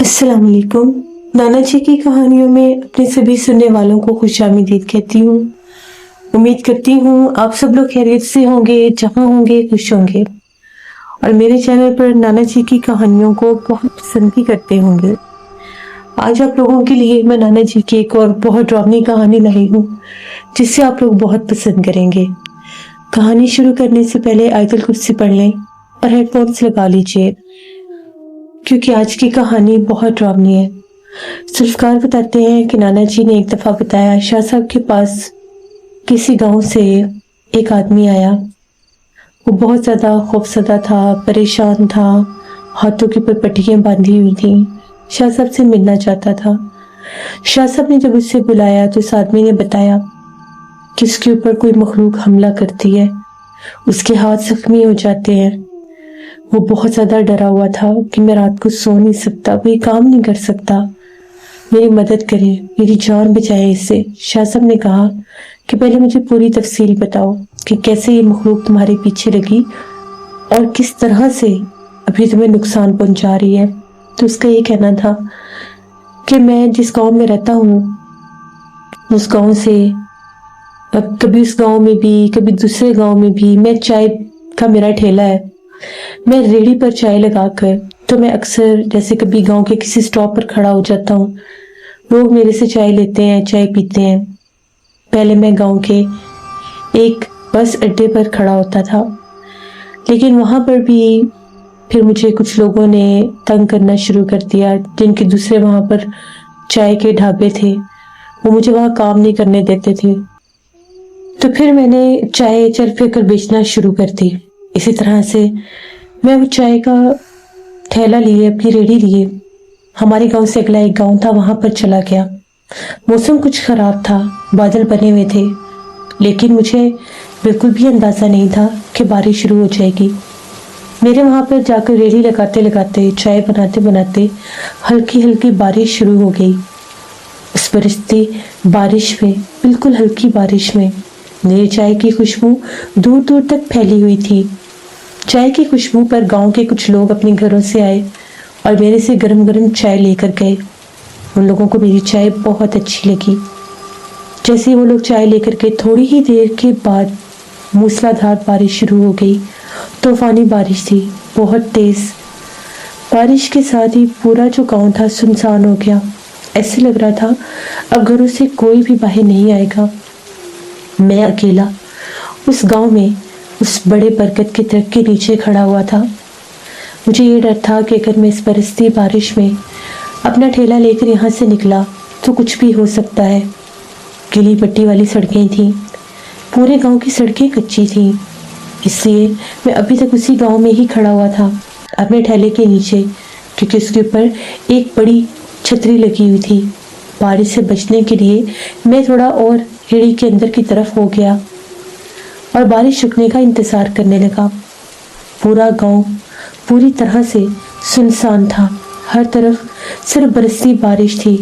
अस्सलाम वालेकुम। नाना जी की कहानियों में अपने सभी सुनने वालों को खुशामदीद कहती हूँ। उम्मीद करती हूँ आप सब लोग खैरियत से होंगे, जहाँ होंगे खुश होंगे और मेरे चैनल पर नाना जी की कहानियों को बहुत पसंद भी करते होंगे। आज आप लोगों के लिए मैं नाना जी की एक और बहुत ड्रावनी कहानी लाई हूँ, जिसे आप लोग बहुत पसंद करेंगे। कहानी शुरू करने से पहले आयतुल कुर्सी पढ़ लें और हेडफोन्स लगा लीजिए, क्योंकि आज की कहानी बहुत ड्रावनी है। जुल्फकार बताते हैं कि नाना जी ने एक दफा बताया, शाह साहब के पास किसी गांव से एक आदमी आया। वो बहुत ज्यादा खौफजदा था, परेशान था, हाथों के ऊपर पट्टियां बांधी हुई थी। शाह साहब से मिलना चाहता था। शाह साहब ने जब उसे बुलाया तो उस आदमी ने बताया कि उसके ऊपर कोई मखलूक हमला करती है, उसके हाथ जख्मी हो जाते हैं। वो बहुत ज्यादा डरा हुआ था कि मैं रात को सो नहीं सकता, कोई काम नहीं कर सकता, मेरी मदद करें, मेरी जान बचाए इससे। शाह साहब ने कहा कि पहले मुझे पूरी तफसील बताओ कि कैसे ये मखलूक तुम्हारे पीछे लगी और किस तरह से अभी तुम्हें नुकसान पहुंचा रही है। तो उसका ये कहना था कि मैं जिस गांव में रहता हूँ उस गांव से कभी उस गांव में भी कभी दूसरे गांव में भी मैं चाय का मेरा ठेला है, मैं रेहड़ी पर चाय लगाकर तो मैं अक्सर जैसे कभी गांव के किसी स्टॉप पर खड़ा हो जाता हूँ, लोग मेरे से चाय लेते हैं, चाय पीते हैं। पहले मैं गांव के एक बस अड्डे पर खड़ा होता था, लेकिन वहां पर भी फिर मुझे कुछ लोगों ने तंग करना शुरू कर दिया। जिनके दूसरे वहां पर चाय के ढाबे थे, वो मुझे वहां काम नहीं करने देते थे। तो फिर मैंने चाय चल फिर कर बेचना शुरू कर दी। इसी तरह से मैं वो चाय का थैला लिए, अपनी रेहड़ी लिए, हमारे गांव से अगला एक गांव था वहां पर चला गया। मौसम कुछ खराब था, बादल बने हुए थे, लेकिन मुझे बिल्कुल भी अंदाजा नहीं था कि बारिश शुरू हो जाएगी। मेरे वहां पर जाकर रेहड़ी लगाते लगाते, चाय बनाते बनाते हल्की हल्की बारिश शुरू हो गई। उस बरसती बारिश में, बिल्कुल हल्की बारिश में, मेरी चाय की खुशबू दूर दूर तक फैली हुई थी। चाय की खुशबू पर गांव के कुछ लोग अपने घरों से आए और मेरे से गरम गरम चाय लेकर गए। उन लोगों को मेरी चाय बहुत अच्छी लगी। जैसे ही वो लोग चाय लेकर के, थोड़ी ही देर के बाद मूसलाधार बारिश शुरू हो गई। तूफानी बारिश थी, बहुत तेज। बारिश के साथ ही पूरा जो गांव था सुनसान हो गया। ऐसे लग रहा था अब घरों से कोई भी बाहर नहीं आएगा। मैं अकेला उस गांव में उस बड़े बरगद के दरख्त के नीचे खड़ा हुआ था। मुझे ये डर था कि अगर मैं इस बरसती बारिश में अपना ठेला लेकर यहाँ से निकला तो कुछ भी हो सकता है। गीली पट्टी वाली सड़कें थीं, पूरे गांव की सड़कें कच्ची थीं, इसलिए मैं अभी तक उसी गांव में ही खड़ा हुआ था, अपने ठेले के नीचे, क्योंकि उसके ऊपर एक बड़ी छतरी लगी हुई थी। बारिश से बचने के लिए मैं थोड़ा और रेहड़ी के अंदर की तरफ हो गया और बारिश रुकने का इंतजार करने लगा। पूरा गांव पूरी तरह से सुनसान था, हर तरफ सिर्फ बरसती बारिश थी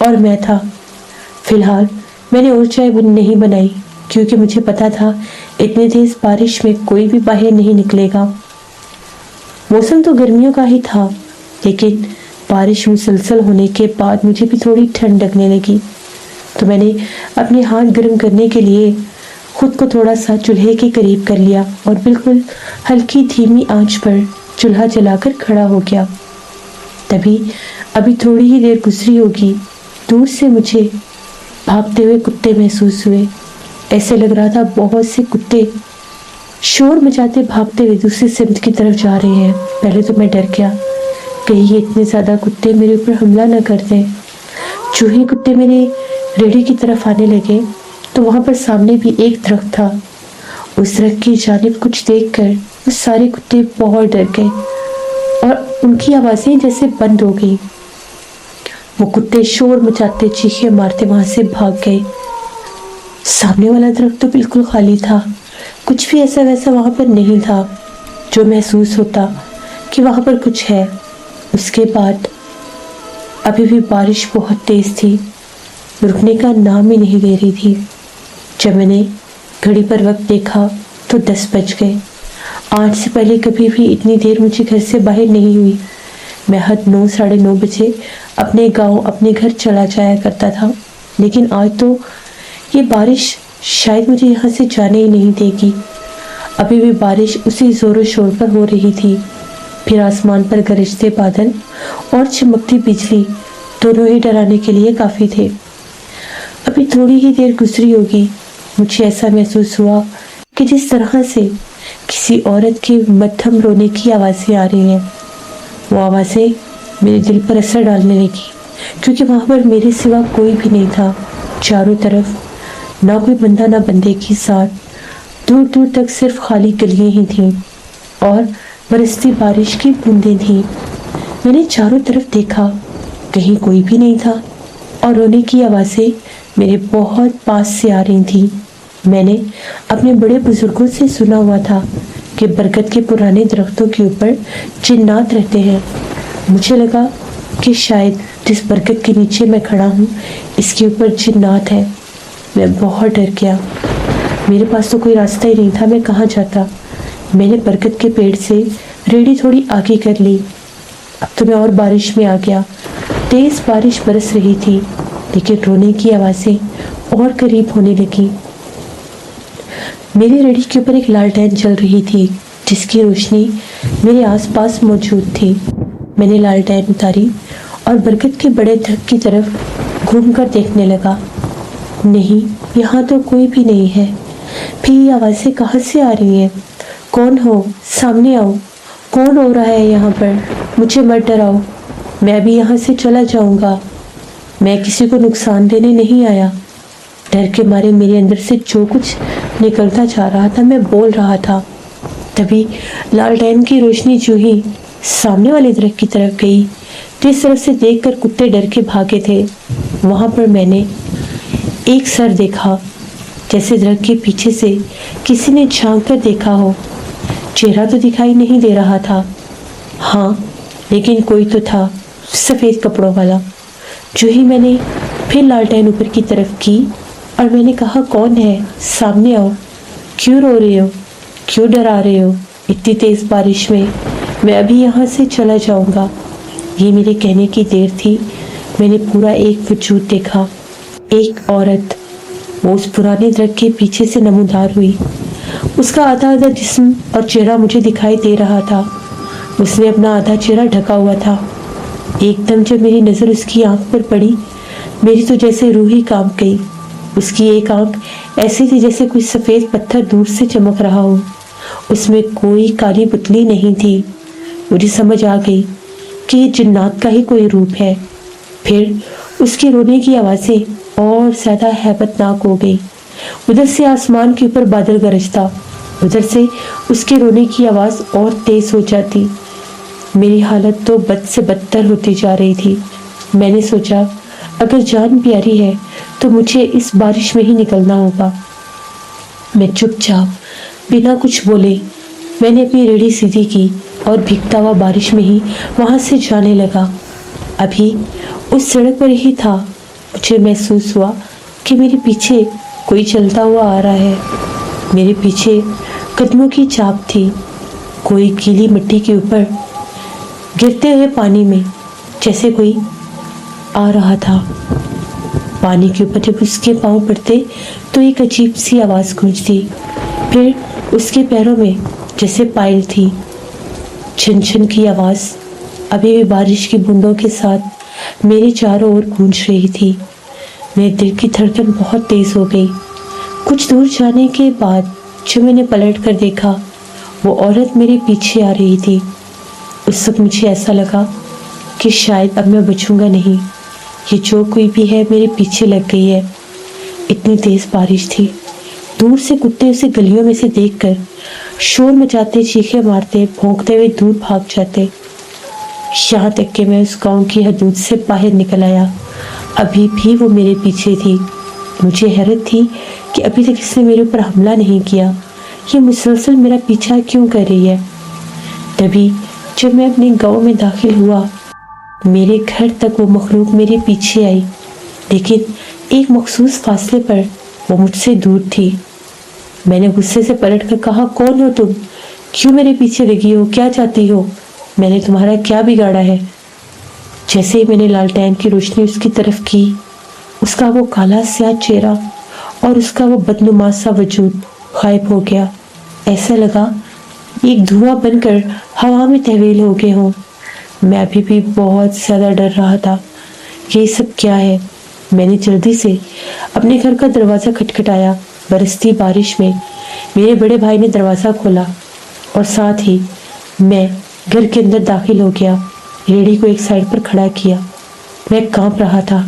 और मैं था। फिलहाल मैंने और चाय नहीं बनाई, क्योंकि मुझे पता था इतनी तेज बारिश में कोई भी बाहर नहीं निकलेगा। मौसम तो गर्मियों का ही था, लेकिन बारिश मुसलसल होने के बाद मुझे भी थोड़ी ठंड लगने लगी। तो मैंने अपने हाथ गर्म करने के लिए खुद को थोड़ा सा चूल्हे के करीब कर लिया और बिल्कुल हल्की धीमी आंच पर चूल्हा जलाकर खड़ा हो गया। तभी अभी थोड़ी ही देर गुजरी होगी, दूर से मुझे भागते हुए कुत्ते महसूस हुए। ऐसे लग रहा था बहुत से कुत्ते शोर मचाते भागते हुए दूसरी सिमत की तरफ जा रहे हैं। पहले तो मैं डर गया, कहीं ये इतने ज्यादा कुत्ते मेरे ऊपर हमला न कर दें। जो ही कुत्ते मेरे रेहड़ी की तरफ आने लगे तो वहां पर सामने भी एक दरख्त था। उस दरख्त की जानिब कुछ देखकर वो सारे कुत्ते बहुत डर गए और उनकी आवाजें जैसे बंद हो गई। वो कुत्ते शोर मचाते, चीखें मारते वहां से भाग गए। सामने वाला दरख्त तो बिल्कुल खाली था, कुछ भी ऐसा वैसा वहां पर नहीं था जो महसूस होता कि वहां पर कुछ है। उसके बाद अभी भी बारिश बहुत तेज थी, रुकने का नाम ही नहीं ले रही थी। जब मैंने घड़ी पर वक्त देखा तो 10 बज गए। 8 से पहले कभी भी इतनी देर मुझे घर से बाहर नहीं हुई। मैं हर 9 साढ़े 9 बजे अपने गांव अपने घर चला जाया करता था, लेकिन आज तो ये बारिश शायद मुझे यहाँ से जाने ही नहीं देगी। अभी भी बारिश उसी जोरों शोर पर हो रही थी। फिर आसमान पर गरजते बादल और चमकती बिजली दोनों ही डराने के लिए काफ़ी थे। अभी थोड़ी ही देर गुजरी होगी, मुझे ऐसा महसूस हुआ कि जिस तरह से किसी औरत के मध्यम रोने की आवाज़ें आ रही हैं, वो आवाज़ें मेरे दिल पर असर डालने लगी, क्योंकि वहाँ पर मेरे सिवा कोई भी नहीं था। चारों तरफ ना कोई बंदा ना बंदे की साथ, दूर दूर तक सिर्फ खाली गलियाँ ही थीं और बरसती बारिश की बूंदें थीं। मैंने चारों तरफ देखा, कहीं कोई भी नहीं था और रोने की आवाज़ें मेरे बहुत पास से आ रही थीं। मैंने अपने बड़े बुजुर्गों से सुना हुआ था कि बरगद के पुराने दरख्तों के ऊपर जिन्नात रहते हैं। मुझे लगा कि शायद जिस बरगद के नीचे मैं खड़ा हूँ, इसके ऊपर जिन्नात है। मैं बहुत डर गया। मेरे पास तो कोई रास्ता ही नहीं था, मैं कहाँ जाता। मैंने बरगद के पेड़ से रेडी थोड़ी आगे कर ली। अब तो मैं और बारिश में आ गया। तेज़ बारिश बरस रही थी, लेकिन रोने की आवाज़ें और करीब होने लगी। मेरी रेडी के ऊपर एक लालटेन जल रही थी, जिसकी रोशनी मेरे आसपास मौजूद थी। मैंने लालटेन उतारी और बरगद के बड़े दरख्त की तरफ घूमकर देखने लगा। नहीं, यहाँ तो कोई भी नहीं है। फिर ये आवाज़ें कहाँ से आ रही हैं? कौन हो? सामने आओ। कौन हो रहा है यहाँ पर? मुझे मत डराओ, मैं भी यहाँ से चला जाऊँगा। मैं किसी को नुकसान देने नहीं आया। डर के मारे मेरे अंदर से जो कुछ निकलता जा रहा था, मैं बोल रहा था। तभी लालटेन की रोशनी जो ही सामने वाले दरख्त की तरफ गई, जिस तरफ से देखकर कुत्ते डर के भागे थे, वहाँ पर मैंने एक सर देखा, जैसे दरख्त के पीछे से किसी ने झांक कर देखा हो। चेहरा तो दिखाई नहीं दे रहा था, हाँ, लेकिन कोई तो था, सफ़ेद कपड़ों वाला। जो ही मैंने फिर लालटेन ऊपर की तरफ की और मैंने कहा, कौन है? सामने आओ। क्यों रो रहे हो? क्यों डरा रहे हो? इतनी तेज़ बारिश में मैं अभी यहाँ से चला जाऊँगा। ये मेरे कहने की देर थी। मैंने पूरा एक वजूद देखा, एक औरत। वो उस पुराने दरख्त के पीछे से नमूदार हुई। उसका आधा आधा जिस्म और चेहरा मुझे दिखाई दे रहा था। उसने अपना आधा चेहरा ढका हुआ था। एकदम जब मेरी नज़र उसकी आंख पर पड़ी, मेरी तो जैसे रूह ही कांप गई। उसकी एक आंख ऐसी थी जैसे कोई सफ़ेद पत्थर दूर से चमक रहा हो। उसमें कोई काली पुतली नहीं थी। मुझे समझ आ गई कि ये जिन्नात का ही कोई रूप है। फिर उसके रोने की आवाज़ें और ज़्यादा हैबतनाक हो गई। उधर से आसमान के ऊपर बादल गरजता, उधर से उसके रोने की आवाज़ और तेज़ हो जाती। मेरी हालत तो बद से बदतर होती जा रही थी। मैंने सोचा, अगर जान प्यारी है तो मुझे इस बारिश में ही निकलना होगा। मैं चुपचाप बिना कुछ बोले मैंने अपनी रेडी सीधी की और भीगता हुआ बारिश में ही वहाँ से जाने लगा। अभी उस सड़क पर ही था, मुझे महसूस हुआ कि मेरे पीछे कोई चलता हुआ आ रहा है। मेरे पीछे कदमों की छाप थी। कोई गीली मिट्टी के ऊपर गिरते हुए पानी में जैसे कोई आ रहा था। पानी के ऊपर जब उसके पाँव पड़ते तो एक अजीब सी आवाज़ गूंजती। फिर उसके पैरों में जैसे पायल थी। छन छन की आवाज़ अभी भी बारिश की बूंदों के साथ मेरे चारों ओर गूंज रही थी। मेरे दिल की धड़कन बहुत तेज़ हो गई। कुछ दूर जाने के बाद जब मैंने पलट कर देखा, वो औरत मेरे पीछे आ रही थी। उस वक्त मुझे ऐसा लगा कि शायद अब मैं बचूंगा नहीं। ये जो कोई भी है मेरे पीछे लग गई है। इतनी तेज़ बारिश थी। दूर से कुत्ते उसे गलियों में से देखकर शोर मचाते, चीखें मारते, भौंकते हुए दूर भाग जाते। यहाँ तक कि मैं उस गांव की हदूद से बाहर निकल आया। अभी भी वो मेरे पीछे थी। मुझे हैरत थी कि अभी तक इसने मेरे ऊपर हमला नहीं किया। ये मुसलसल मेरा पीछा क्यों कर रही है? तभी जब मैं अपने गांव में दाखिल हुआ, मेरे घर तक वो मखलूक मेरे पीछे आई, लेकिन एक मखसूस फासले पर वो मुझसे दूर थी। मैंने गुस्से से पलट कर कहा, कौन हो तुम? क्यों मेरे पीछे लगी हो? क्या चाहती हो? मैंने तुम्हारा क्या बिगाड़ा है जैसे ही मैंने लालटेन की रोशनी उसकी तरफ की, उसका वो काला स्याह चेहरा और उसका वो बदनुमा सा वजूद गायब हो गया। ऐसा लगा एक धुआं बनकर हवा में तहवील हो गए हों। मैं अभी भी बहुत ज़्यादा डर रहा था। ये सब क्या है? मैंने जल्दी से अपने घर का दरवाज़ा खटखटाया। बरसती बारिश में मेरे बड़े भाई ने दरवाज़ा खोला और साथ ही मैं घर के अंदर दाखिल हो गया। रेडी को एक साइड पर खड़ा किया। मैं कांप रहा था।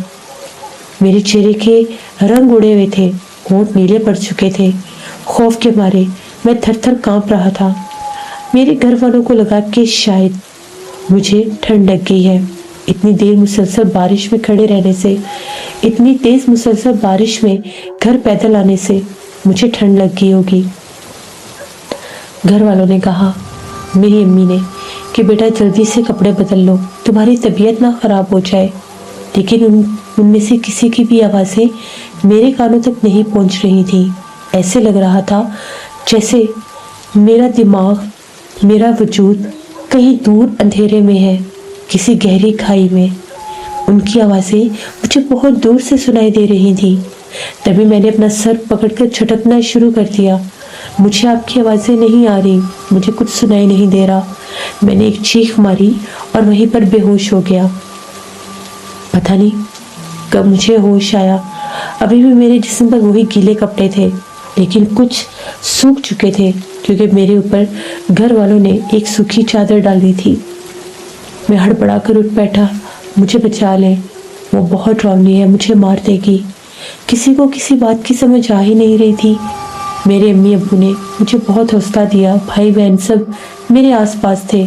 मेरे चेहरे के रंग उड़े हुए थे, होंठ नीले पड़ चुके थे। खौफ के मारे मैं थर थर कांप रहा था। मेरे घर वालों को लगा कि शायद मुझे ठंड लग गई है। इतनी देर मुसलसल बारिश में खड़े रहने से, इतनी तेज मुसलसल बारिश में घर पैदल आने से मुझे ठंड लग गई होगी। घर वालों ने कहा, मेरी अम्मी ने, कि बेटा जल्दी से कपड़े बदल लो, तुम्हारी तबीयत ना खराब हो जाए। लेकिन उनमें से किसी की भी आवाज़ें मेरे कानों तक नहीं पहुंच रही थी। ऐसे लग रहा था जैसे मेरा दिमाग, मेरा वजूद कहीं दूर अंधेरे में है, किसी गहरी खाई में। उनकी आवाज़ें मुझे बहुत दूर से सुनाई दे रही थी। तभी मैंने अपना सर पकड़कर झटकना शुरू कर दिया। मुझे आपकी आवाज़ें नहीं आ रही, मुझे कुछ सुनाई नहीं दे रहा। मैंने एक चीख मारी और वहीं पर बेहोश हो गया। पता नहीं कब मुझे होश आया। अभी भी मेरे जिस्म पर वही गीले कपड़े थे, लेकिन कुछ सूख चुके थे क्योंकि मेरे ऊपर घर वालों ने एक सूखी चादर डाल दी थी। मैं हड़बड़ा कर उठ बैठा। मुझे बचा ले, वो बहुत डरावनी है, मुझे मार देगी। किसी को किसी बात की समझ आ ही नहीं रही थी। मेरे अम्मी अब्बू ने मुझे बहुत हौसला दिया। भाई बहन सब मेरे आसपास थे।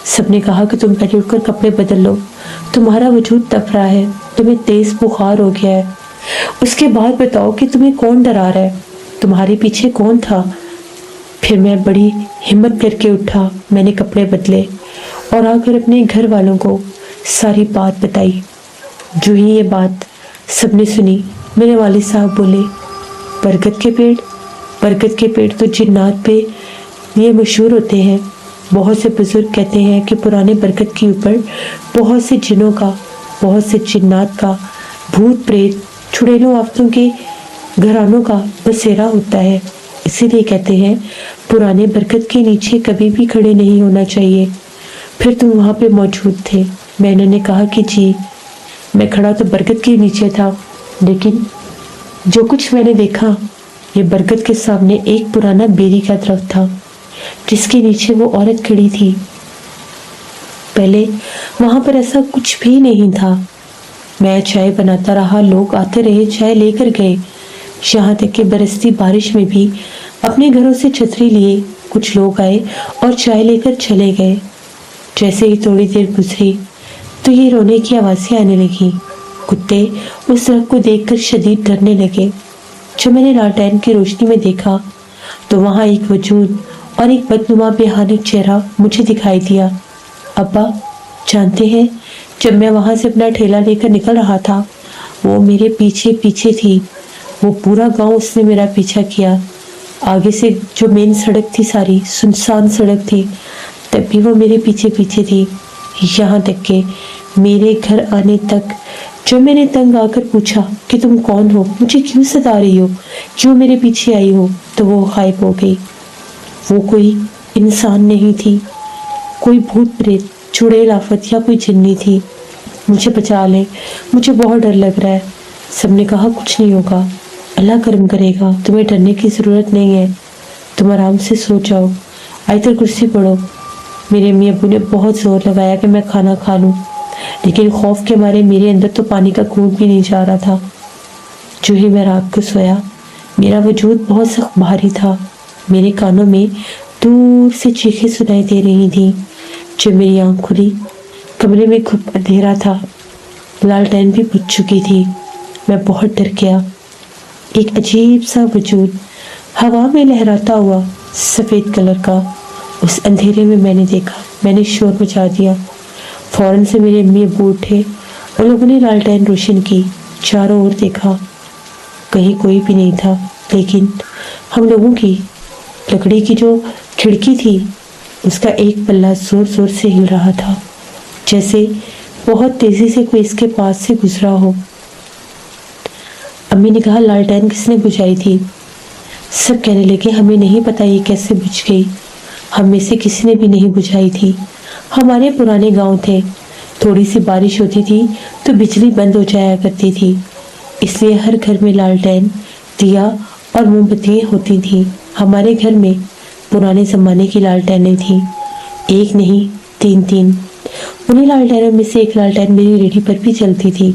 सबने कहा कि तुम पहले उठकर कपड़े बदल लो, तुम्हारा वजूद तप रहा है, तुम्हें तेज बुखार हो गया है। उसके बाद बताओ कि तुम्हें कौन डरा रहा है, तुम्हारे पीछे कौन था। फिर मैं बड़ी हिम्मत करके उठा। मैंने कपड़े बदले और आकर अपने घर वालों को सारी बात बताई। जो ही ये बात सबने सुनी, मेरे वालिद साहब बोले, बरगद के पेड़ तो जिन्नात पे ये मशहूर होते हैं। बहुत से बुजुर्ग कहते हैं कि पुराने बरगद के ऊपर बहुत से जिनों का, बहुत से जिन्नात का, भूत प्रेत, चुड़ैलों आफतों के घरानों का बसेरा होता है। इसीलिए कहते हैं पुराने बरगद के नीचे कभी भी खड़े नहीं होना चाहिए। फिर तुम वहाँ पे मौजूद थे। मैंने ने कहा कि जी, मैं खड़ा तो बरगद के नीचे था, लेकिन जो कुछ मैंने देखा, ये बरगद के सामने एक पुराना बेरी का दरख्त था जिसके नीचे वो औरत खड़ी थी। पहले वहां पर ऐसा कुछ भी नहीं था। मैं चाय बनाता रहा, लोग आते रहे, चाय लेकर गए। यहाँ तक कि बरसती बारिश में भी अपने घरों से छतरी लिए कुछ लोग आए और चाय लेकर चले गए। जैसे ही थोड़ी देर गुजरी तो ये रोने की आवाज़ें आने लगी। कुत्ते उस दरख्त को देखकर शदीद डरने लगे। जब मैंने लालटेन की रोशनी में देखा तो वहाँ एक वजूद और एक बदनुमा बेहानी चेहरा मुझे दिखाई दिया। अब्बा जानते हैं, जब मैं वहाँ से अपना ठेला लेकर निकल रहा था, वो मेरे पीछे पीछे थी। वो पूरा गांव उसने मेरा पीछा किया। आगे से जो मेन सड़क थी, सारी सुनसान सड़क थी, तब भी वो मेरे पीछे पीछे थी। यहाँ तक कि मेरे घर आने तक जब मैंने तंग आकर पूछा कि तुम कौन हो, मुझे क्यों सता रही हो, क्यों मेरे पीछे आई हो, तो वो गायब हो गई। वो कोई इंसान नहीं थी, कोई भूत प्रेत, चुड़ैल आफत या कोई जिन्नी थी। मुझे बचा ले, मुझे बहुत डर लग रहा है। सबने कहा कुछ नहीं होगा, अल्लाह करम करेगा, तुम्हें डरने की ज़रूरत नहीं है, तुम आराम से सो जाओ, आयतल कुर्सी पढ़ो। मेरे अम्मी अब्बू ने बहुत जोर लगाया कि मैं खाना खा लूँ, लेकिन खौफ के मारे मेरे अंदर तो पानी का घूंट भी नहीं जा रहा था। जो ही मैं रात को सोया, मेरा वजूद बहुत सख्त भारी था। मेरे कानों में दूर से चीखें सुनाई दे रही थी। जब मेरी आंख खुली, कमरे में खूब अंधेरा था, लालटेन भी बुझ चुकी थी। मैं बहुत डर गया। एक अजीब सा वजूद हवा में लहराता हुआ सफ़ेद कलर का उस अंधेरे में मैंने देखा। मैंने शोर मचा दिया। फौरन से मेरे अम्मी अब्बू उठे और लोगों ने लालटेन रोशन की। चारों ओर देखा, कहीं कोई भी नहीं था, लेकिन हम लोगों की लकड़ी की जो खिड़की थी, उसका एक पल्ला जोर जोर से हिल रहा था, जैसे बहुत तेजी से कोई इसके पास से गुजरा हो। अम्मी ने कहा, लालटेन किसने बुझाई थी? सब कहने लगे, हमें नहीं पता ये कैसे बुझ गई, हम में से किसी ने भी नहीं बुझाई थी। हमारे पुराने गांव थे, थोड़ी सी बारिश होती थी तो बिजली बंद हो जाया करती थी, इसलिए हर घर में लालटेन, दिया और मोमबत्तियाँ होती थी। हमारे घर में पुराने ज़माने की लालटेनें थी, एक नहीं 3-3। उन्हीं लालटेनों में से एक लालटेन मेरी रेडी पर भी चलती थी।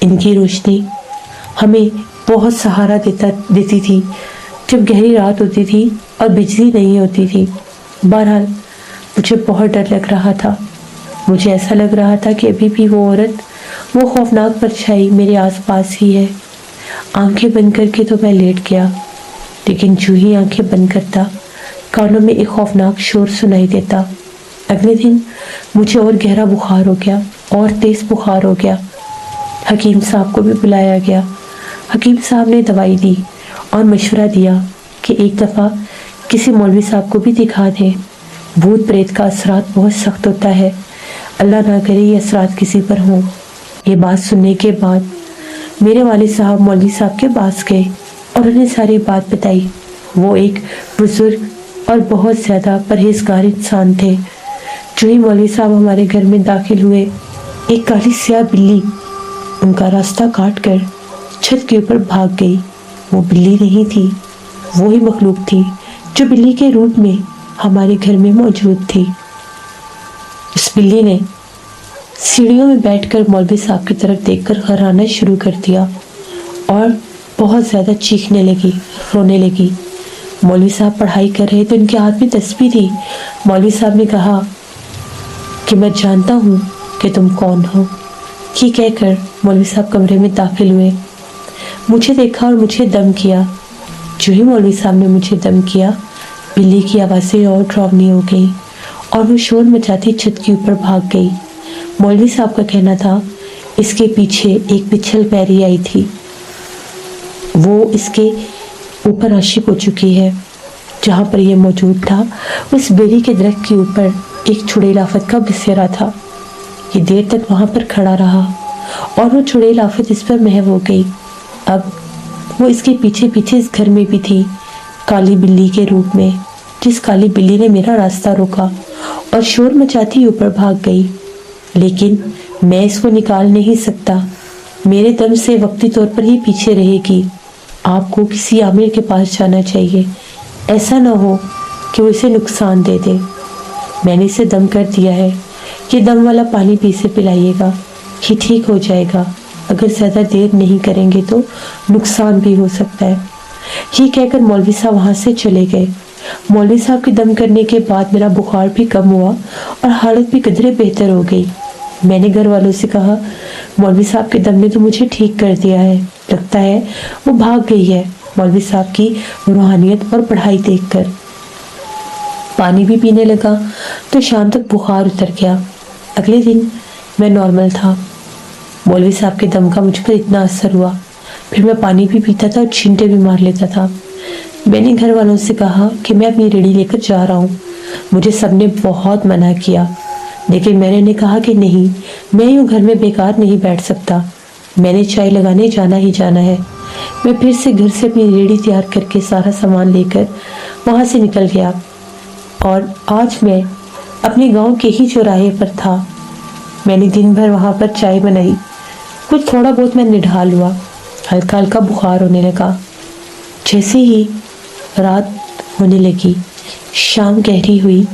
इनकी रोशनी हमें बहुत सहारा देती थी जब गहरी रात होती थी और बिजली नहीं होती थी। बहरहाल मुझे बहुत डर लग रहा था। मुझे ऐसा लग रहा था कि अभी भी वो औरत, वो खौफनाक परछाई मेरे आसपास ही है। आंखें बंद करके तो मैं लेट गया, लेकिन जो ही आंखें बंद करता, कानों में एक खौफनाक शोर सुनाई देता। अगले दिन मुझे और गहरा बुखार हो गया और तेज बुखार हो गया। हकीम साहब को भी बुलाया गया। हकीम साहब ने दवाई दी और मशवरा दिया कि एक दफ़ा किसी मौलवी साहब को भी दिखा दें। भूत प्रेत का असरात बहुत सख्त होता है, अल्लाह ना करे ये असरात किसी पर हों। ये बात सुनने के बाद मेरे वालिद साहब मौलवी साहब के पास गए और उन्हें सारी बात बताई। वो एक बुजुर्ग और बहुत ज़्यादा परहेजगार इंसान थे। जो ही मौलवी साहब हमारे घर में दाखिल हुए, एक काली स्याह बिल्ली उनका रास्ता काट कर छत के ऊपर भाग गई। वो बिल्ली नहीं थी, वो ही मखलूक थी जो बिल्ली के रूप में हमारे घर में मौजूद थी। इस बिल्ली ने सीढ़ियों में बैठकर मौलवी साहब की तरफ देखकर हराना शुरू कर दिया और बहुत ज़्यादा चीखने लगी, रोने लगी। मौलवी साहब पढ़ाई कर रहे थे, उनके हाथ में तस्बीह थी। मौलवी साहब ने कहा कि मैं जानता हूँ कि तुम कौन हो। ये कहकर मौलवी साहब कमरे में दाखिल हुए, मुझे देखा और मुझे दम किया। जो ही मौलवी साहब ने मुझे दम किया, बिल्ली की आवाज़ें और डरावनी हो गई और वो शोर मचाती छत के ऊपर भाग गई। मौलवी साहब का कहना था इसके पीछे एक पिछल पैरी आई थी, वो इसके ऊपर आशिक हो चुकी है। जहाँ पर यह मौजूद था उस बेरी के दरख्त के ऊपर एक चुड़ैल आफत का बसेरा था। ये देर तक वहाँ पर खड़ा रहा और वो चुड़ैल आफत इस पर महव हो गई। अब वो इसके पीछे पीछे इस घर में भी थी, काली बिल्ली के रूप में, जिस काली बिल्ली ने मेरा रास्ता रोका और शोर मचाती ऊपर भाग गई। लेकिन मैं इसको निकाल नहीं सकता, मेरे दम से वक्ती तौर पर ही पीछे रहेगी। आपको किसी आमिर के पास जाना चाहिए, ऐसा ना हो कि वो इसे नुकसान दे दे। मैंने इसे दम कर दिया है, ये दम वाला पानी भी इसे पिलाइएगा, ये ठीक हो जाएगा। अगर ज़्यादा देर नहीं करेंगे तो नुकसान भी हो सकता है। ये कहकर मौलवी साहब वहाँ से चले गए। मौलवी साहब के दम करने के बाद मेरा बुखार भी कम हुआ और हालत भी कदरे बेहतर हो गई। मैंने घर वालों से कहा, मौलवी साहब के दम ने तो मुझे ठीक कर दिया है, लगता है वो भाग गई है। मौलवी साहब की रूहानियत और पढ़ाई देखकर पानी भी पीने लगा तो शाम तक बुखार उतर गया। अगले दिन मैं नॉर्मल था। मौलवी साहब के दम का मुझ पर इतना असर हुआ, फिर मैं पानी भी पीता था और छींटे भी मार लेता था। मैंने घर वालों से कहा कि मैं अपनी रेडी लेकर जा रहा हूँ। मुझे सबने बहुत मना किया, लेकिन मैंने उन्हें कहा कि नहीं, मैं यूँ घर में बेकार नहीं बैठ सकता, मैंने चाय लगाने जाना ही जाना है। मैं फिर से घर से अपनी रेडी तैयार करके सारा सामान लेकर वहाँ से निकल गया और आज मैं अपने गांव के ही चौराहे पर था। मैंने दिन भर वहाँ पर चाय बनाई, कुछ थोड़ा बहुत मैं निढाल हुआ, हल्का हल्का बुखार होने लगा। जैसे ही रात होने लगी, शाम गहरी हुई,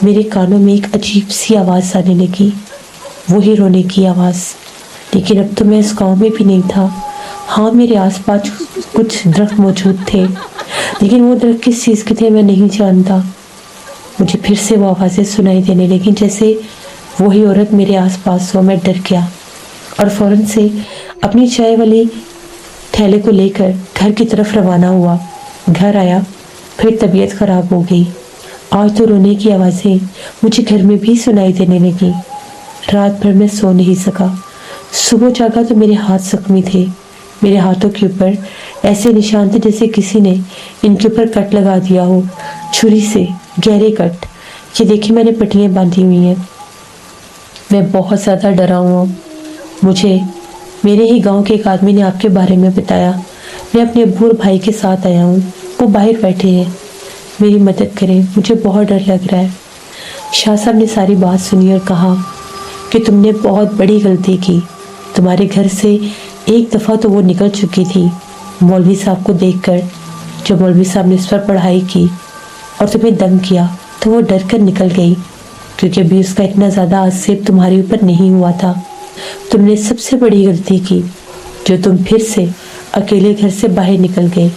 मेरे कानों में एक अजीब सी आवाज़ आने लगी, वही रोने की आवाज़। लेकिन अब तो मैं इस गांव में भी नहीं था। हाँ, मेरे आसपास कुछ दरख्त मौजूद थे, लेकिन वो दरख्त किस चीज़ के थे मैं नहीं जानता। मुझे फिर से वो आवाज़ें सुनाई देने लगी, जैसे वही औरत मेरे आसपास हो। मैं डर गया और फ़ौरन से अपनी चाय वाली थैले को लेकर घर की तरफ रवाना हुआ। घर आया, फिर तबीयत ख़राब हो गई। आज तो रोने की आवाज़ें मुझे घर में भी सुनाई देने लगी। रात भर मैं सो नहीं सका। सुबह जागा तो मेरे हाथ जख्मी थे। मेरे हाथों के ऊपर ऐसे निशान थे जैसे किसी ने इनके ऊपर कट लगा दिया हो, छुरी से, गहरे कट। ये देखिए, मैंने पट्टियाँ बांधी हुई हैं। मैं बहुत ज़्यादा डरा हुआ हूँ। मुझे मेरे ही गांव के एक आदमी ने आपके बारे में बताया। मैं अपने अब्बू और भाई के साथ आया हूँ, वो बाहर बैठे हैं, मेरी मदद करें, मुझे बहुत डर लग रहा है। शाह साहब ने सारी बात सुनी और कहा कि तुमने बहुत बड़ी गलती की। तुम्हारे घर से एक दफ़ा तो वो निकल चुकी थी मौलवी साहब को देखकर। जब मौलवी साहब ने इस पर पढ़ाई की और तुम्हें दम किया तो वो डर कर निकल गई, क्योंकि अभी उसका इतना ज़्यादा आक्षेप तुम्हारे ऊपर नहीं हुआ था। तुमने सबसे बड़ी गलती की जो तुम फिर से अकेले घर से बाहर निकल गए।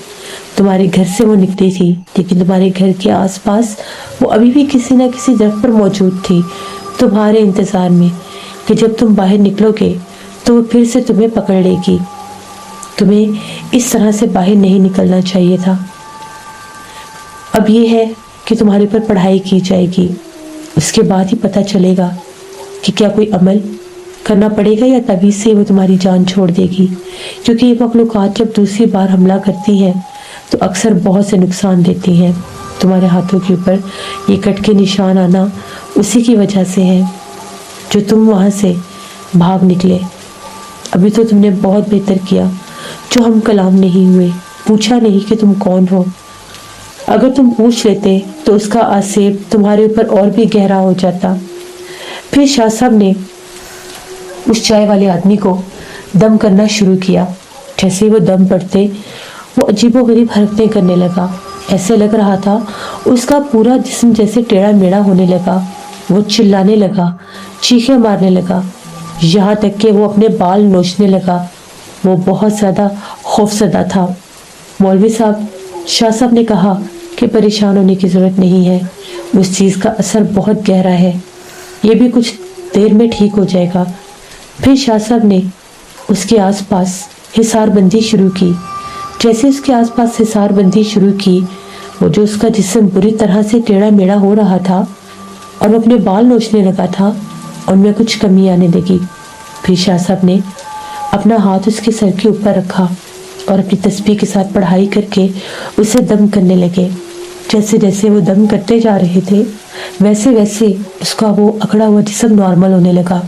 तुम्हारे घर से वो निकली थी, लेकिन तुम्हारे घर के आसपास वो अभी भी किसी न किसी जगह पर मौजूद थी, तुम्हारे इंतज़ार में कि जब तुम बाहर निकलोगे तो वो फिर से तुम्हें पकड़ लेगी। तुम्हें इस तरह से बाहर नहीं निकलना चाहिए था। अब ये है कि तुम्हारे ऊपर पढ़ाई की जाएगी, उसके बाद ही पता चलेगा कि क्या कोई अमल करना पड़ेगा या तभी से वो तुम्हारी जान छोड़ देगी। क्योंकि ये मखलूक़ात जब दूसरी बार हमला करती हैं तो अक्सर बहुत से नुकसान देती हैं। तुम्हारे हाथों के ऊपर ये कट के निशान आना उसी की वजह से है जो तुम वहाँ से भाग निकले। अभी तो तुमने बहुत बेहतर किया जो हम कलाम नहीं हुए, पूछा नहीं कि तुम कौन हो। अगर तुम पूछ लेते तो उसका आसेब तुम्हारे ऊपर और भी गहरा हो जाता। फिर शाह साहब ने उस चाय वाले आदमी को दम करना शुरू किया। जैसे ही वो दम पड़ते वो अजीबोगरीब हरकतें करने लगा। ऐसे लग रहा था उसका पूरा जिस्म जैसे टेढ़ा मेढ़ा होने लगा। वो चिल्लाने लगा, चीखें मारने लगा, यहाँ तक कि वो अपने बाल नोचने लगा। वो बहुत ज़्यादा खौफजदा था। मौलवी साहब, शाह साहब ने कहा कि परेशान होने की ज़रूरत नहीं है, उस चीज़ का असर बहुत गहरा है, ये भी कुछ देर में ठीक हो जाएगा। फिर शाह साहब ने उसके आसपास हिसारबंदी शुरू की। जैसे उसके आसपास हिसारबंदी शुरू की, वो जो उसका जिस्म बुरी तरह से टेढ़ा मेढ़ा हो रहा था और वो अपने बाल नोचने लगा था, उनमें कुछ कमी आने लगी। फिर शाह साहब ने अपना हाथ उसके सर के ऊपर रखा और अपनी तस्बीह के साथ पढ़ाई करके उसे दम करने लगे। जैसे जैसे वो दम करते जा रहे थे वैसे वैसे उसका वो अकड़ा हुआ जिस्म नॉर्मल होने लगा।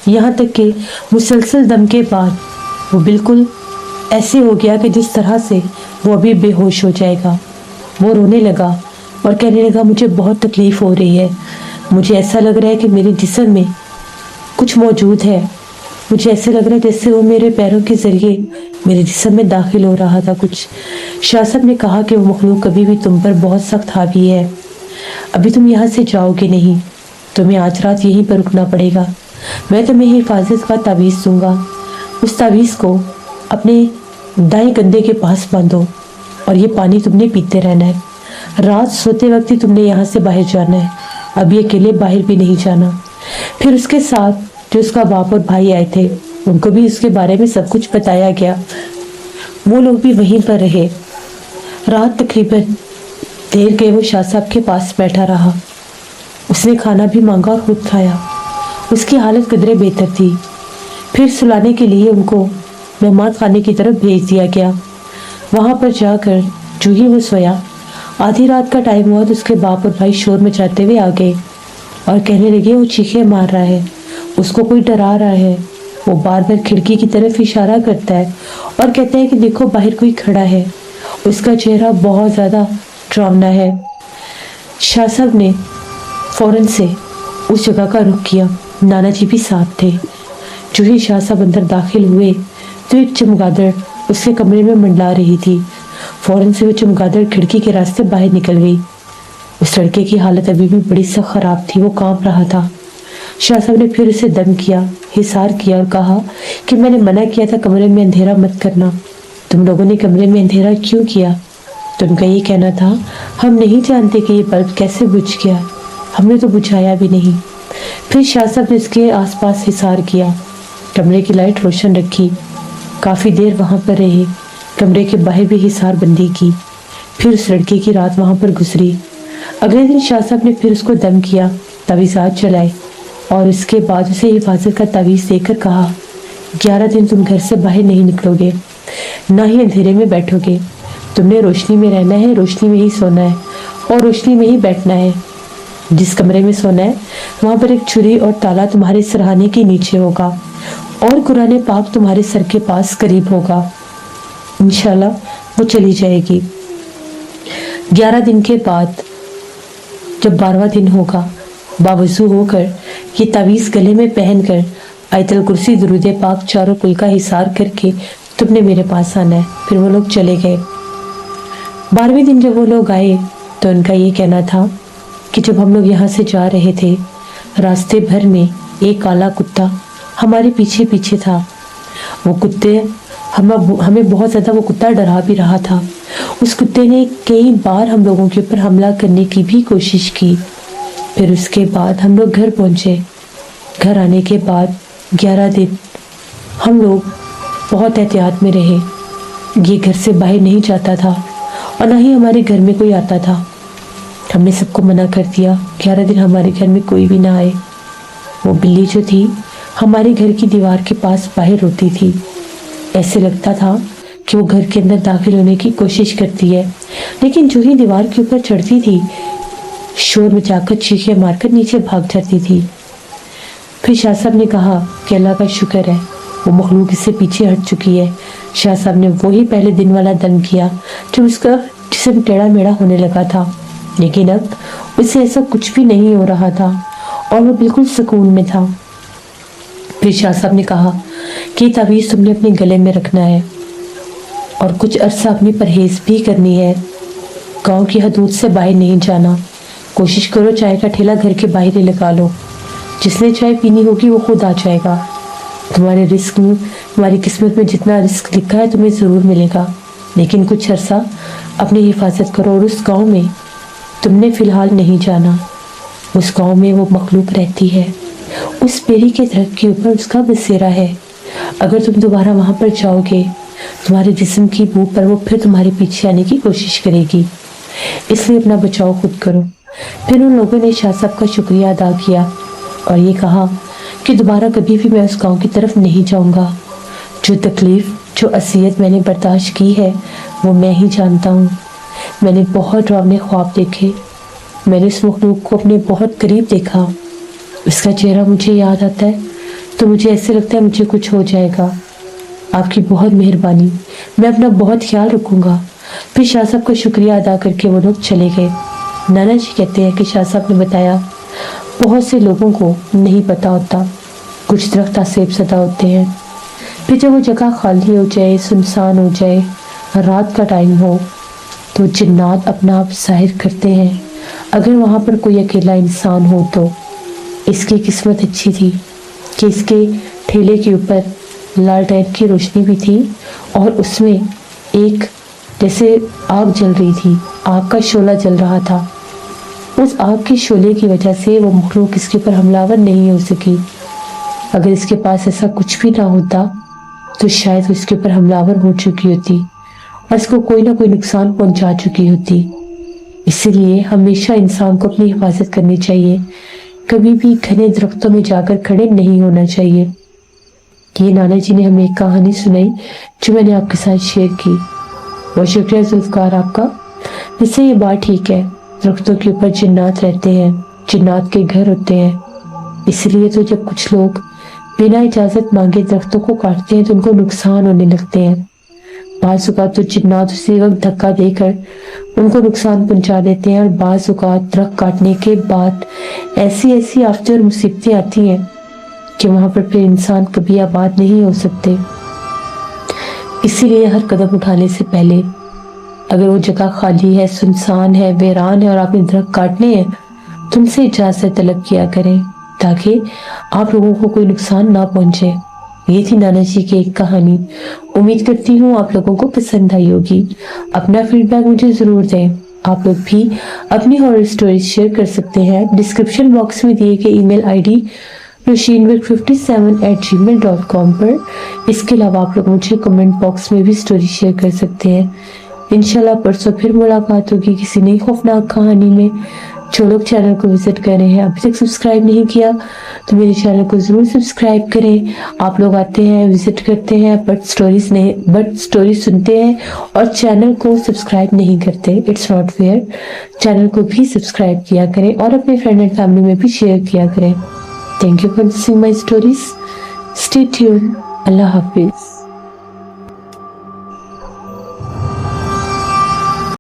यहाँ तक कि मुसलसल दम के बाद वो बिल्कुल ऐसे हो गया कि जिस तरह से वो अभी बेहोश हो जाएगा। वो रोने लगा और कहने लगा, मुझे बहुत तकलीफ़ हो रही है, मुझे ऐसा लग रहा है कि मेरे जिस्म में कुछ मौजूद है, मुझे ऐसे लग रहा है जैसे वो मेरे पैरों के ज़रिए मेरे जिस्म में दाखिल हो रहा था कुछ। शाह साहब ने कहा कि वो मखलूक कभी भी तुम पर बहुत सख्त हावी है, अभी तुम यहाँ से जाओगे नहीं, तुम्हें आज रात यहीं पर रुकना पड़ेगा। मैं तुम्हें हिफाजत का तावीज़ दूंगा, उस तावीज़ को अपने दाएं कंधे के पास बांधो और ये पानी तुमने पीते रहना है। रात सोते वक्त ही तुमने यहाँ से बाहर जाना है, अभी अकेले बाहर भी नहीं जाना। फिर उसके साथ जो उसका बाप और भाई आए थे उनको भी उसके बारे में सब कुछ बताया गया। वो लोग भी वहीं पर रहे। रात तकरीबन देर गए वो शाह साहब के पास बैठा रहा। उसने खाना भी मांगा और खुद खाया। उसकी हालत कदरे बेहतर थी। फिर सुलाने के लिए उनको मेहमान खाने की तरफ भेज दिया गया। वहाँ पर जाकर जो ही वो सोया, आधी रात का टाइम हुआ तो उसके बाप और भाई शोर मचाते हुए आ गए और कहने लगे, वो चीखें मार रहा है, उसको कोई डरा रहा है, वो बार बार खिड़की की तरफ इशारा करता है और कहता है कि देखो बाहर कोई खड़ा है, उसका चेहरा बहुत ज़्यादा डरावना है। शाह साहब ने फ़ौरन से उस जगह का रुख किया। नाना जी भी साथ थे। जो ही शाह साहब अंदर दाखिल हुए तो एक चमगादड़ उसके कमरे में मंडला रही थी। फ़ौरन से वो चमगादड़ खिड़की के रास्ते बाहर निकल गई। उस लड़के की हालत अभी भी बड़ी सख्त ख़राब थी, वो कांप रहा था। शाह साहब ने फिर उसे दम किया, हिसार किया और कहा कि मैंने मना किया था कमरे में अंधेरा मत करना, तुम लोगों ने कमरे में अंधेरा क्यों किया? तुमका ये कहना था हम नहीं जानते कि ये बल्ब कैसे बुझ गया, हमने तो बुझाया भी नहीं। फिर शाह साहब ने इसके आसपास हिसार किया, कमरे की लाइट रोशन रखी, काफ़ी देर वहाँ पर रहे, कमरे के बाहर भी हिसार बंदी की। फिर उस लड़के की रात वहाँ पर गुजरी। अगले दिन शाह साहब ने फिर उसको दम किया, तावीज़ात चलाए और उसके बाद उसे हिफाजत का तावीज़ देकर कहा, 11 दिन तुम घर से बाहर नहीं निकलोगे, ना ही अंधेरे में बैठोगे, तुमने रोशनी में रहना है, रोशनी में ही सोना है और रोशनी में ही बैठना है। जिस कमरे में सोना है वहां पर एक छुरी और ताला तुम्हारे सिरहाने के नीचे होगा और कुरान पाक तुम्हारे सर के पास करीब होगा। इंशाल्लाह वो चली जाएगी। 11 दिन के बाद जब 12वां दिन होगा, बावजू होकर ये तावीज़ गले में पहनकर आयतल कुर्सी दुरूद पाक चारों कुल का हिसार करके तुमने मेरे पास आना है। फिर वो लोग चले गए। 12वें दिन जब वो लोग आए तो उनका ये कहना था कि जब हम लोग यहाँ से जा रहे थे, रास्ते भर में एक काला कुत्ता हमारे पीछे पीछे था। वो कुत्ते हमें बहुत ज़्यादा वो कुत्ता डरा भी रहा था। उस कुत्ते ने कई बार हम लोगों के ऊपर हमला करने की भी कोशिश की। फिर उसके बाद हम लोग घर पहुँचे। घर आने के बाद 11 दिन हम लोग बहुत एहतियात में रहे। ये घर से बाहर नहीं जाता था और ना ही हमारे घर में कोई आता था। हमने सबको मना कर दिया, 11 दिन हमारे घर में कोई भी ना आए। वो बिल्ली जो थी हमारे घर की दीवार के पास बाहर रोती थी। ऐसे लगता था कि वो घर के अंदर दाखिल होने की कोशिश करती है, लेकिन जो ही दीवार के ऊपर चढ़ती थी शोर मचाकर चीखें मारकर नीचे भाग जाती थी। फिर शाह साहब ने कहा कि अल्लाह का शुक्र है वो मखलूक इससे पीछे हट चुकी है। शाह साहब ने वही पहले दिन वाला दम किया जब उसका जिस्म टेढ़ा मेढ़ा होने लगा था, लेकिन अब उससे ऐसा कुछ भी नहीं हो रहा था और वो बिल्कुल सुकून में था। फिर शाह साहब ने कहा कि तावीज़ तुमने अपने गले में रखना है और कुछ अरसा अपनी परहेज भी करनी है। गांव की हदूद से बाहर नहीं जाना। कोशिश करो चाय का ठेला घर के बाहर ही लगा लो। जिसने चाय पीनी होगी वो खुद आ जाएगा। तुम्हारे रिस्क में, तुम्हारी किस्मत में जितना रिस्क लिखा है तुम्हें ज़रूर मिलेगा, लेकिन कुछ अरसा अपनी हिफाजत करो। और उस गाँव में तुमने फ़िलहाल नहीं जाना। उस गांव में वो मखलूक रहती है, उस बेरी के दरख्त के ऊपर उसका बसेरा है। अगर तुम दोबारा वहां पर जाओगे तुम्हारे जिस्म की बू पर वो फिर तुम्हारे पीछे आने की कोशिश करेगी, इसलिए अपना बचाव खुद करो। फिर उन लोगों ने शाह साहब का शुक्रिया अदा किया और ये कहा कि दोबारा कभी भी मैं उस गांव की तरफ नहीं जाऊंगा। जो तकलीफ़, जो असियत मैंने बर्दाश्त की है वो मैं ही जानता हूँ। मैंने बहुत डरावने ख्वाब देखे। मैंने उस मखलूक को अपने बहुत करीब देखा। उसका चेहरा मुझे याद आता है तो मुझे ऐसे लगता है मुझे कुछ हो जाएगा। आपकी बहुत मेहरबानी, मैं अपना बहुत ख्याल रखूँगा। फिर शाह साहब का शुक्रिया अदा करके वो लोग चले गए। नाना जी कहते हैं कि शाह साहब ने बताया बहुत से लोगों को नहीं पता होता, कुछ दरख्त आसेब सदा होते हैं। फिर जब वो जगह खाली हो जाए, सुनसान हो जाए, रात का टाइम हो, तो जिन्नात अपना आप ज़ाहिर करते हैं। अगर वहाँ पर कोई अकेला इंसान हो तो इसकी किस्मत अच्छी थी कि इसके ठेले के ऊपर लालटेन की रोशनी भी थी और उसमें एक जैसे आग जल रही थी, आग का शोला जल रहा था। उस आग के शोले की वजह से वो मखलूक इसके ऊपर हमलावर नहीं हो सकी। अगर इसके पास ऐसा कुछ भी ना होता तो शायद वो इसके ऊपर हमलावर हो चुकी होती और इसको कोई ना कोई नुकसान पहुंचा चुकी होती। इसीलिए हमेशा इंसान को अपनी हिफाजत करनी चाहिए, कभी भी घने दरख्तों में जाकर खड़े नहीं होना चाहिए। ये नाना जी ने हमें एक कहानी सुनाई जो मैंने आपके साथ शेयर की। बहुत शुक्रिया जुल्फ़कार आपका। इससे ये बात ठीक है, दरख्तों के ऊपर जिन्नात रहते हैं, जिन्नात के घर होते हैं। इसलिए तो जब कुछ लोग बिना इजाज़त मांगे दरख्तों को काटते हैं तो उनको नुकसान होने लगते हैं। बाज़ औक़ात तो जिन्नात उसी वक्त धक्का देकर उनको नुकसान पहुंचा देते हैं और बाज़ औक़ात दरख्त काटने के बाद ऐसी ऐसी आफतें और मुसीबतें आती हैं कि वहाँ पर फिर इंसान कभी आबाद नहीं हो सकते। इसीलिए हर कदम उठाने से पहले अगर वो जगह खाली है, सुनसान है, वीरान है और आपने दरख्त काटने हैं तो उनसे इजाज़त तलब किया करें ताकि आप लोगों को कोई नुकसान ना पहुंचे। ये थी नाना जी की एक कहानी। उम्मीद करती हूँ आप लोगों को पसंद आई होगी। अपना फीडबैक मुझे ज़रूर दें। आप लोग भी अपनी हॉरर स्टोरीज शेयर कर सकते हैं डिस्क्रिप्शन बॉक्स में दिए गए ईमेल आईडी roshinberg57@gmail.com पर। इसके अलावा आप लोग मुझे कमेंट बॉक्स में भी स्टोरी शेयर कर सकते हैं। इंशाल्लाह परसों फिर मुलाकात होगी किसी नई खौफनाक कहानी में। जो लोग चैनल को विजिट कर रहे हैं अभी तक सब्सक्राइब नहीं किया तो मेरे चैनल को ज़रूर सब्सक्राइब करें। आप लोग आते हैं विजिट करते हैं बट स्टोरी सुनते हैं और चैनल को सब्सक्राइब नहीं करते। It's not fair. चैनल को भी सब्सक्राइब किया करें और अपने फ्रेंड एंड फैमिली में भी शेयर किया करें। Thank you for listening my stories. Stay tuned. Allah हाफिज़।